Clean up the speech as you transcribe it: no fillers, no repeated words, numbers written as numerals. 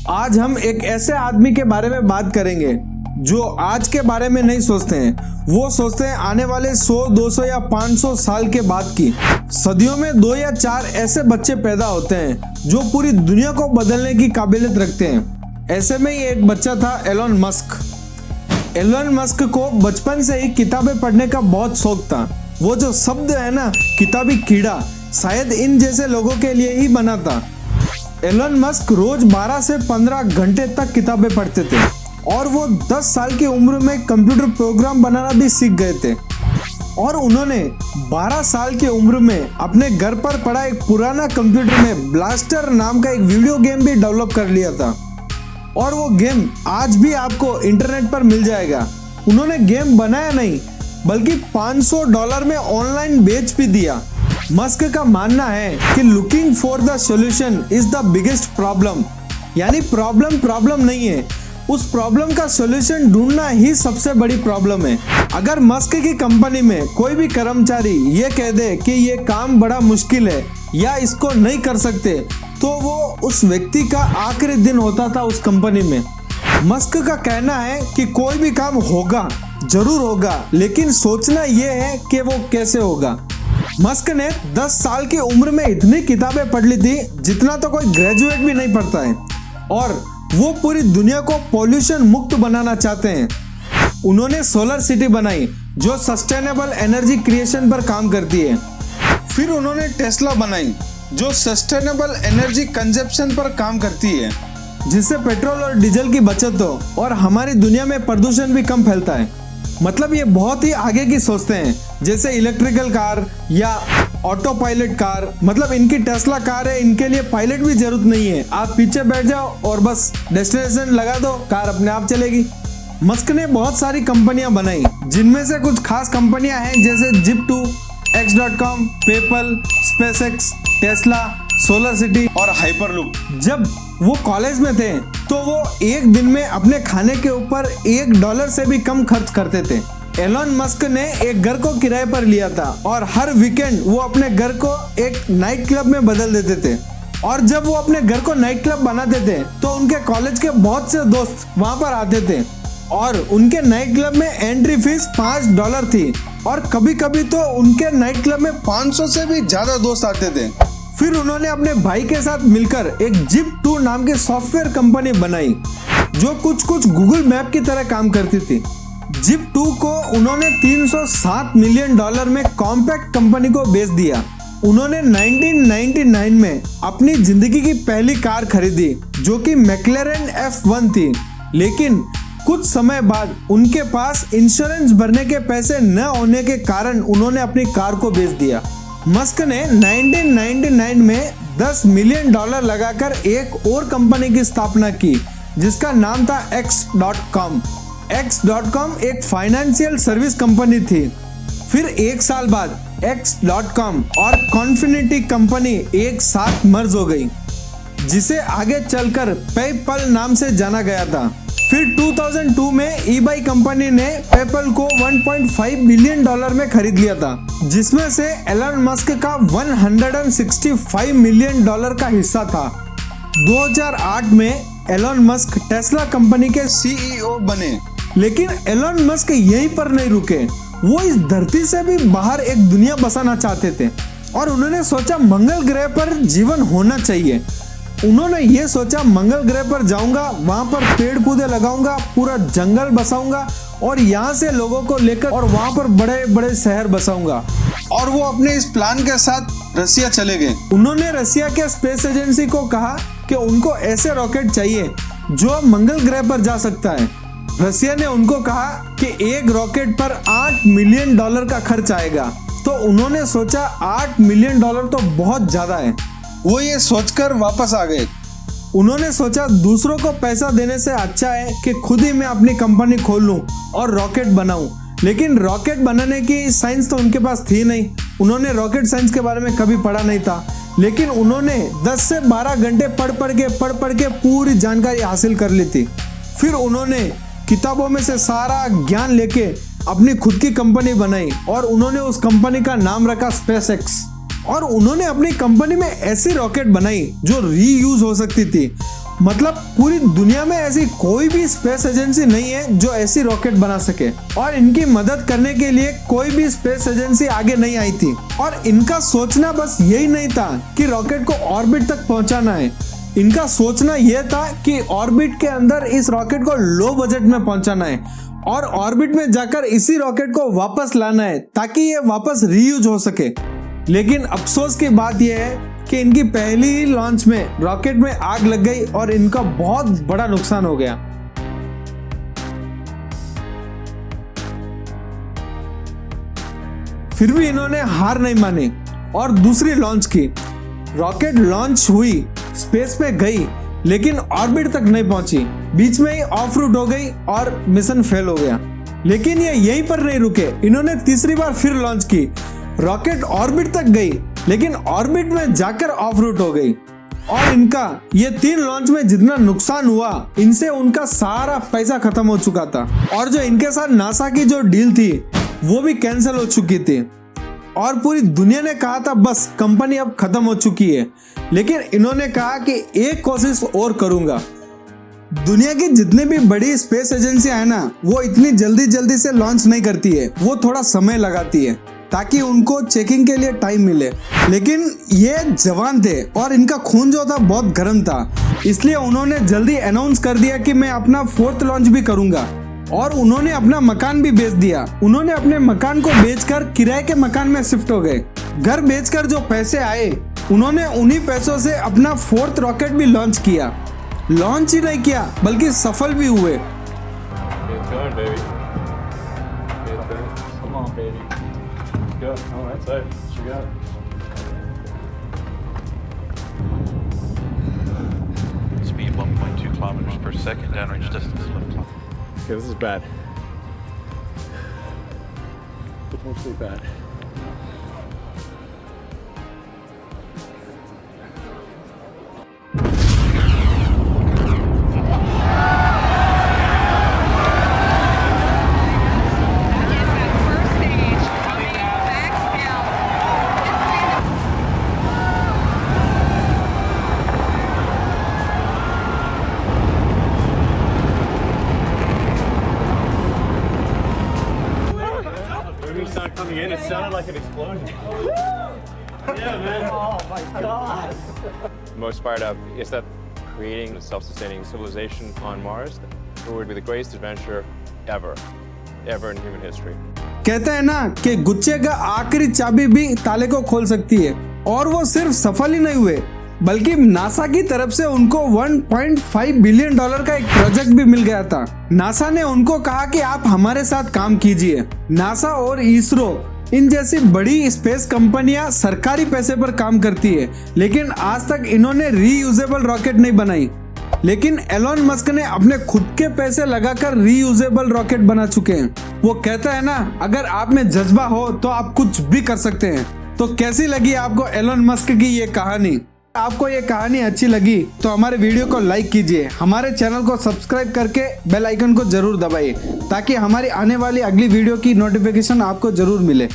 आज हम एक ऐसे आदमी के बारे में बात करेंगे जो आज के बारे में नहीं सोचते हैं, वो सोचते हैं आने वाले 100, 200 या 500 साल के बाद की। सदियों में 2 या 4 ऐसे बच्चे पैदा होते हैं जो पूरी दुनिया को बदलने की काबिलियत रखते हैं। ऐसे में ही एक बच्चा था एलोन मस्क। एलोन मस्क को बचपन से ही किताबें पढ़ने का बहुत शौक था। वो जो शब्द है ना, किताबी कीड़ा, शायद इन जैसे लोगों के लिए ही बना था। एलोन मस्क रोज 12 से 15 घंटे तक किताबें पढ़ते थे और वो 10 साल की उम्र में कंप्यूटर प्रोग्राम बनाना भी सीख गए थे। और उन्होंने 12 साल की उम्र में अपने घर पर पड़ा एक पुराना कंप्यूटर में ब्लास्टर नाम का एक वीडियो गेम भी डेवलप कर लिया था और वो गेम आज भी आपको इंटरनेट पर मिल जाएगा। उन्होंने गेम बनाया नहीं बल्कि $500 में ऑनलाइन बेच भी दिया। मस्क का मानना है कि looking for the solution is the biggest problem, यानी प्रॉब्लम नहीं है, उस प्रॉब्लम का सॉल्यूशन ढूंढना ही सबसे बड़ी प्रॉब्लम है। अगर मस्क की कंपनी में कोई भी कर्मचारी ये कह दे कि ये काम बड़ा मुश्किल है या इसको नहीं कर सकते, तो वो उस व्यक्ति का आखिरी दिन होता था उस कंपनी में। मस्क का कहना है कि कोई भी काम होगा, जरूर होगा, लेकिन सोचना ये है कि वो कैसे होगा। मस्क ने 10 साल की उम्र में इतनी किताबें पढ़ ली थी जितना तो कोई ग्रेजुएट भी नहीं पढ़ता है, और वो पूरी दुनिया को पॉल्यूशन मुक्त बनाना चाहते हैं। उन्होंने सोलर सिटी बनाई जो सस्टेनेबल एनर्जी क्रिएशन पर काम करती है। फिर उन्होंने टेस्ला बनाई जो सस्टेनेबल एनर्जी कंजप्शन पर काम करती है, जिससे पेट्रोल और डीजल की बचत हो और हमारी दुनिया में प्रदूषण भी कम फैलता है। मतलब ये बहुत ही आगे की सोचते हैं, जैसे इलेक्ट्रिकल कार या ऑटो पायलट कार। मतलब इनकी टेस्ला कार है, इनके लिए पायलट भी जरूरत नहीं है, आप पीछे बैठ जाओ और बस डेस्टिनेशन लगा दो, कार अपने आप चलेगी। मस्क ने बहुत सारी कंपनियां बनाई, जिनमें से कुछ खास कंपनियां हैं जैसे Zip2, X.com, PayPal, SpaceX, Tesla, solar city और हाइपरलूप। जब वो कॉलेज में थे तो वो एक दिन में अपने खाने के ऊपर $1 से भी कम खर्च करते थे। एलोन मस्क ने एक घर को किराए पर लिया था और हर वीकेंड वो अपने घर को एक नाइट क्लब में बदल देते थे। और जब वो अपने घर को नाइट क्लब बनाते थे तो उनके कॉलेज के बहुत से दोस्त वहां पर आते थे और उनके नाइट क्लब में एंट्री फीस $5 थी और कभी कभी तो उनके नाइट क्लब में 500 से भी ज्यादा दोस्त आते थे। फिर उन्होंने अपने भाई के साथ मिलकर एक Zip2 नाम की सॉफ्टवेयर कंपनी बनाई जो कुछ गूगल मैप की तरह काम करती थी। Zip2 को उन्होंने $307 मिलियन में कॉम्पैक्ट कंपनी को बेच दिया। उन्होंने 1999 में अपनी जिंदगी की पहली कार खरीदी जो कि मैक्लेरेन F1 थी, लेकिन कुछ समय बाद उनके पास इंश्योरेंस भरने के पैसे न होने के कारण उन्होंने अपनी कार को बेच दिया। मस्क ने 1999 में $10 मिलियन लगाकर एक और कंपनी की स्थापना की जिसका नाम था X.com। X.com एक फाइनेंशियल सर्विस कंपनी थी। फिर एक साल बाद X.com और कॉन्फिनिटी कंपनी एक साथ मर्ज हो गई, जिसे आगे चलकर पेपल नाम से जाना गया था। फिर 2002 में eBay कंपनी ने पेपल को $1.5 बिलियन में खरीद लिया था, जिसमें से एलन मस्क का $165 मिलियन का हिस्सा था। 2008 में एलन मस्क टेस्ला कंपनी के CEO बने, लेकिन एलन मस्क यहीं पर नहीं रुके। वो इस धरती से भी बाहर एक दुनिया बसाना चाहते थे और उन्होंने सोचा मंगल ग्रह पर जीवन होना चाहिए। उन्होंने ये सोचा मंगल ग्रह पर जाऊंगा, वहां पर पेड़ पौधे लगाऊंगा, पूरा जंगल बसाऊंगा और यहाँ से लोगों को लेकर और वहां पर बड़े बड़े शहर बसाऊंगा। और वो अपने इस प्लान के साथ रसिया चले गए। उन्होंने रसिया के स्पेस एजेंसी को कहा कि उनको ऐसे रॉकेट चाहिए जो मंगल ग्रह पर जा सकता है। रसिया ने उनको कहा कि एक रॉकेट पर $8 मिलियन का खर्च आएगा। तो उन्होंने सोचा $8 मिलियन तो बहुत ज्यादा है। वो ये सोचकर वापस आ गए। उन्होंने सोचा दूसरों को पैसा देने से अच्छा है कि खुद ही मैं अपनी कंपनी खोल लूं और रॉकेट बनाऊं। लेकिन रॉकेट बनाने की साइंस तो उनके पास थी नहीं, उन्होंने रॉकेट साइंस के बारे में कभी पढ़ा नहीं था। लेकिन उन्होंने 10 से 12 घंटे पढ़ के पूरी जानकारी हासिल कर ली थी। फिर उन्होंने किताबों में से सारा ज्ञान लेके अपनी खुद की कंपनी बनाई और उन्होंने उस कंपनी का नाम रखा SpaceX। और उन्होंने अपनी कंपनी में ऐसी रॉकेट बनाई जो रीयूज हो सकती थी मतलब पूरी दुनिया में ऐसी कोई भी स्पेस एजेंसी नहीं है जो ऐसी रॉकेट बना सके, और इनकी मदद करने के लिए कोई भी स्पेस एजेंसी आगे नहीं आई थी। और इनका सोचना बस यही नहीं था कि रॉकेट को ऑर्बिट तक पहुंचाना है, इनका सोचना यह था कि ऑर्बिट के अंदर इस रॉकेट को लो बजट में पहुंचाना है और ऑर्बिट में जाकर इसी रॉकेट को वापस लाना है ताकि ये वापस रीयूज हो सके। लेकिन अफसोस की बात यह है कि इनकी पहली ही लॉन्च में रॉकेट में आग लग गई और इनका बहुत बड़ा नुकसान हो गया। फिर भी इन्होंने हार नहीं मानी और दूसरी लॉन्च की। रॉकेट लॉन्च हुई, स्पेस में गई, लेकिन ऑर्बिट तक नहीं पहुंची, बीच में ही ऑफ रूट हो गई और मिशन फेल हो गया। लेकिन ये यहीं पर नहीं रुके, इन्होंने तीसरी बार फिर लॉन्च की। रॉकेट ऑर्बिट तक गई, लेकिन ऑर्बिट में जाकर ऑफ रूट हो गई। और इनका ये 3 लॉन्च में जितना नुकसान हुआ, इनसे उनका सारा पैसा खत्म हो चुका था। और जो इनके साथ नासा की जो डील थी वो भी कैंसिल हो चुकी थी और पूरी दुनिया ने कहा था बस कंपनी अब खत्म हो चुकी है। लेकिन इन्होंने कहा कि एक कोशिश और करूंगा। दुनिया की जितनी भी बड़ी स्पेस एजेंसियां है ना, वो इतनी जल्दी से लॉन्च नहीं करती है, वो थोड़ा समय लगाती है ताकि उनको चेकिंग के लिए टाइम मिले। लेकिन ये जवान थे और इनका खून जो था बहुत गर्म था, इसलिए उन्होंने जल्दी अनाउंस कर दिया कि मैं अपना 4th लॉन्च भी करूंगा। और उन्होंने अपना मकान भी बेच दिया। उन्होंने अपने मकान को बेचकर किराए के मकान में शिफ्ट हो गए। घर बेचकर जो पैसे आए, उन्होंने उन्हीं पैसों से अपना 4th रॉकेट भी लॉन्च किया। लॉन्च ही नहीं किया बल्कि सफल भी हुए। Speed 1.2 kilometers per second, downrange distance 11 kilometers. Okay, this is bad. Potentially bad. Coming in, it sounded like an explosion. Yeah, man. Oh my God. Most fired up is that creating a self-sustaining civilization on Mars, it would be the greatest adventure ever in human history. कहते हैं ना कि गुच्छे का आखिरी चाबी भी ताले को खोल सकती है, और वो सिर्फ सफल ही नहीं हुए बल्कि नासा की तरफ से उनको $1.5 बिलियन का एक प्रोजेक्ट भी मिल गया था। नासा ने उनको कहा कि आप हमारे साथ काम कीजिए। नासा और इसरो इन जैसी बड़ी स्पेस कंपनियां सरकारी पैसे पर काम करती है, लेकिन आज तक इन्होंने रीयूजेबल रॉकेट नहीं बनाई। लेकिन एलोन मस्क ने अपने खुद के पैसे लगाकर रीयूजेबल रॉकेट बना चुके हैं। वो कहता है ना, अगर आप में जज्बा हो तो आप कुछ भी कर सकते हैं। तो कैसी लगी आपको एलोन मस्क की ये कहानी? आपको ये कहानी अच्छी लगी तो हमारे वीडियो को लाइक कीजिए, हमारे चैनल को सब्सक्राइब करके बेल आइकन को जरूर दबाइए ताकि हमारी आने वाली अगली वीडियो की नोटिफिकेशन आपको जरूर मिले।